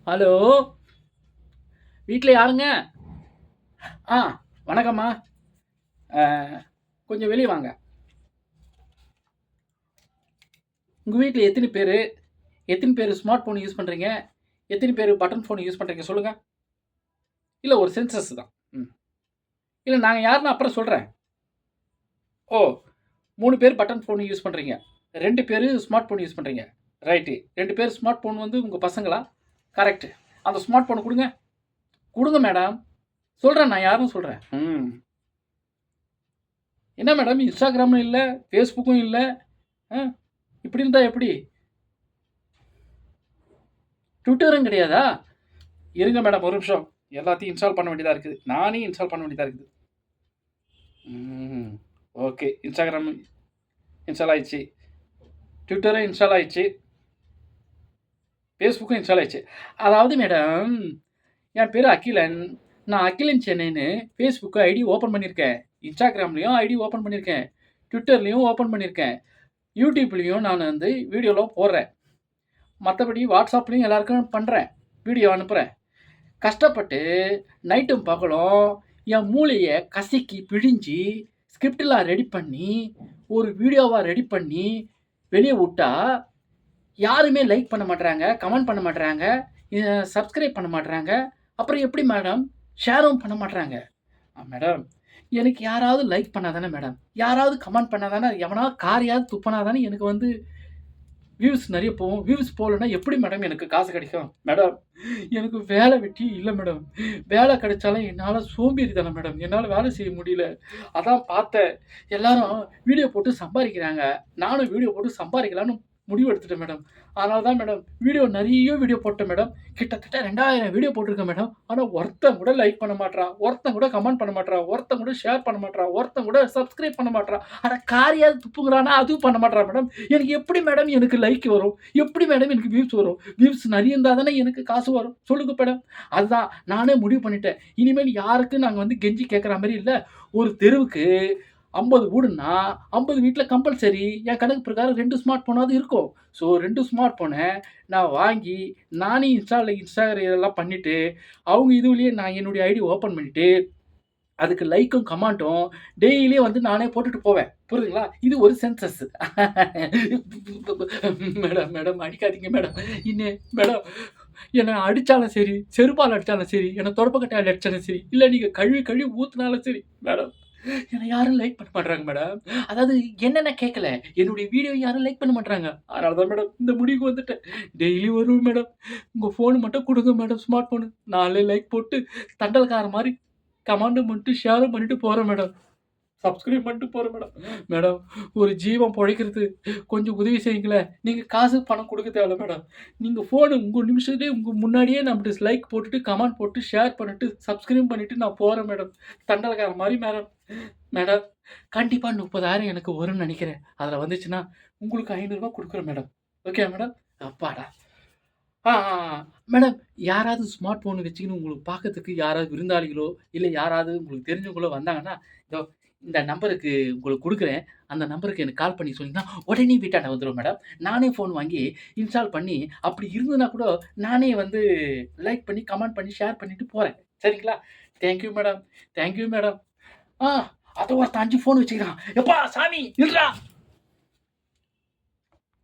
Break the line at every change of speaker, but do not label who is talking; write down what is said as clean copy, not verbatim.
Hello! வீட்ல யாருங்க? ஆ வணக்கம்மா. அ கொஞ்சம் வெளிய வாங்க. உங்க வீட்ல எத்தன பேரு? எத்தன பேரு ஸ்மார்ட் ஃபோன் யூஸ் பண்றீங்க? எத்தன பேரு பட்டன் ஃபோன் யூஸ் பண்றீங்க சொல்லுங்க? இல்ல ஒரு சென்சஸ் தான். ம். இல்ல நாங்க யாருன்னு அப்புறம் சொல்றேன். ஓ! 3 பேர் பட்டன் ஃபோன் யூஸ் பண்றீங்க. 2 பேரு ஸ்மார்ட் ஃபோன் யூஸ் பண்றீங்க. ரைட்டு. 2 பேர் ஸ்மார்ட் ஃபோன் வந்து உங்க பசங்களா? கரெக்ட். அந்த ஸ்மார்ட் ஃபோன குடுங்க. குடுங்க மேடம். சொல்றேன் நான் யாருன்னு சொல்றேன். என்ன மேடம் இன்ஸ்டாகிராமும் இல்ல, Facebookம் இல்ல. அ இப்படி இருந்தா எப்படி? ட்விட்டரும் கிடையாதா? இருங்க மேடம் ஒரு நிமிஷம். எல்லாத்தையும் இன்ஸ்டால் பண்ண வேண்டியதா இருக்குது. நானே இன்ஸ்டால் பண்ண வேண்டியதா இருக்குது. ம். ஓகே. இன்ஸ்டாகிராம் இன்ஸ்டால் ஆயிடுச்சு. ட்விட்டரும் இன்ஸ்டால் ஆயிடுச்சு. Facebookம் இன்ஸ்டால் ஆயிடுச்சு. அதாவது மேடம், என் பேரு அகிலன். நான் அகிலன் சென்னைன்னு Facebook ஐடி ஓப்பன் பண்ணியிருக்கேன். Instagramலயும் ஐடி ஓப்பன் பண்ணியிருக்கேன். Twitterலயும் ஓப்பன் பண்ணியிருக்கேன். YouTubeலயும் நான் வந்து வீடியோலாம் போடுறேன். மத்தபடி WhatsAppலயும் எல்லாருக்கும் பண்றேன். வீடியோ அனுப்புறேன். கஷ்டப்பட்டு நைட்டும் பகலும் என் மூளைய கசக்கி பிழிஞ்சு ஸ்கிரிப்ட்லாம் ரெடி பண்ணி ஒரு வீடியோவா ரெடி பண்ணி வெளிய வுட்டா யாருமே லைக் பண்ண மாட்றாங்க, கமெண்ட் பண்ண மாட்றாங்க, சப்ஸ்கிரைப் பண்ண மாட்றாங்க. அப்புறம் எப்படி மேடம் ஷேரும் பண்ண மாட்றாங்க. மேடம் எனக்கு யாராவது லைக் பண்ணா தானே மேடம், யாராவது கமெண்ட் பண்ணா தானே, எவனாவது காரையாவது துப்புனா தானே எனக்கு வந்து வியூஸ் நெறைய போகும். வியூஸ் போகலன்னா எப்படி மேடம் எனக்கு காசு கிடைக்கும்? மேடம் எனக்கு வேலை வெட்டி இல்ல மேடம். வேலை கிடைச்சாலும் என்னால சோம்பேறித்தனம் மேடம். என்னால வேலை செய்ய முடியல. அதான் பார்த்தேன். எல்லாரும் வீடியோ போட்டு சம்பாரிக்கிறாங்க. நானும் வீடியோ போட்டு சம்பாரிக்கலான்னு முடிவு எடுத்துட்டேன் மேடம். அதனால தான் மேடம் நெறைய வீடியோ போட்டேன் மேடம். கிட்டத்தட்ட 2000 வீடியோ போட்டிருக்கேன் மேடம். ஆனா ஒருத்தன் கூட லைக் பண்ண மாட்றான். ஒருத்தன் கூட கமெண்ட் பண்ண மாட்றான். ஒருத்தன் கூட ஷேர் பண்ண மாட்றான். ஒருத்தன் கூட சப்ஸ்கிரைப் பண்ண மாட்றான். அட காரியாவது துப்புங்கிறானா அதுவும் பண்ண மாட்றான் மேடம். எனக்கு எப்படி மேடம் எனக்கு லைக் வரும்? எப்படி மேடம் எனக்கு வியூஸ் வரும்? வியூஸ் நெறைய இருந்தா தானே எனக்கு காசு வரும். சொல்லுங்க மேடம். அதுதான் நானே முடிவு பண்ணிட்டேன். இனிமேல் யாருக்கும் நாங்க வந்து கெஞ்சி கேட்கிற மாரி இல்ல. ஒரு தெருவுக்கு 50 வீடுன்னா 50 வீட்ல கம்பல்சரி என் கணக்கு பிரகாரம் 2 ஸ்மார்ட் ஃபோனாவது இருக்கும். ஸோ 2 ஸ்மார்ட் ஃபோன நான் வாங்கி நானே இதெல்லாம் பண்ணிட்டு, அவங்க இதுலயே நான் என்னுடைய ஐடி ஓப்பன் பண்ணிட்டு, அதுக்கு லைக்கும், கமெண்ட்டும் டெய்லியும் வந்து நானே போட்டுட்டு போவேன். புரியுதுங்களா? இது ஒரு சென்சஸ். மேடம், மேடம் அடிக்காதீங்க மேடம். இன்னே மேடம் என்ன அடிச்சாலும் சரி, செருப்பால அடிச்சாலும் சரி, என்ன தொடப்பக்கட்டையால அடிச்சாலும் சரி, இல்ல நீங்க கழுவி கழுவி ஊத்துனாலும் சரி, மேடம் என்ன யாரும் லைக் பண்ண மாட்றாங்க மேடம். அதாவது என்னன்னு கேட்கல. என்னுடைய வீடியோ யாரும் லைக் பண்ண மாட்றாங்க. அதனால தான் மேடம் இந்த முடிவுக்கு வந்துட்டேன். டெய்லி வருவேன் மேடம். உங்க ஃபோன் மட்டும் குடுங்க மேடம் ஸ்மார்ட் ஃபோனு. நானே லைக் போட்டு தண்டல்காரன் மாரி கமெண்டும் பண்ணிட்டு, ஷேரும் பண்ணிட்டு போறேன் மேடம். சப்ஸ்கிரைப் பண்ணிட்டு போறேன் மேடம். மேடம் ஒரு ஜீவன் பொழைக்கிறது கொஞ்சம் உதவி செய்யுங்களேன். நீங்க காசு, பணம் குடுக்க தேவையில்ல மேடம். நீங்க ஃபோனு உங்க நிமிஷத்திலேயே உங்க முன்னாடியே நம்மட்ட லைக் போட்டுட்டு, கமெண்ட் போட்டு, ஷேர் பண்ணிட்டு, சப்ஸ்கிரைப் பண்ணிட்டு நான் போறேன் மேடம். தண்டல்காரன் மாரி மேடம். மேடம் கண்டிப்பா 30,000 எனக்கு வரும்னு நெனைக்கிறேன். அதுல வந்துச்சுன்னா உங்களுக்கு ரூ. 500 குடுக்குறேன் மேடம். ஓகேவா மேடம்? அப்பாடா! ஆ, ஆ, ஆ. மேடம் யாராவது ஸ்மார்ட் ஃபோன் வச்சுக்கின்னு உங்களுக்கு பார்க்கறதுக்கு யாராவது விருந்தாளிகளோ, இல்ல யாராவது உங்களுக்கு தெரிஞ்சவங்களோ வந்தாங்கன்னா, இதோ இந்த நம்பருக்கு உங்களுக்கு குடுக்குறேன். அந்த நம்பருக்கு எனக்கு கால் பண்ணி சொன்னீங்கன்னா, உடனே வீட்டாண்ட வந்துரும் மேடம். நானே ஃபோன் வாங்கி இன்ஸ்டால் பண்ணி, அப்படி இருந்ததுனா கூட நானே வந்து லைக் பண்ணி, கமெண்ட் பண்ணி, ஷேர் பண்ணிட்டு போறேன். சரிங்களா? Thank you madam. Thank you madam. ஆ அத ஒருத்தன் 5 ஃபோன் வச்சுக்கிறான். "எப்பா சாமி நில்றா!"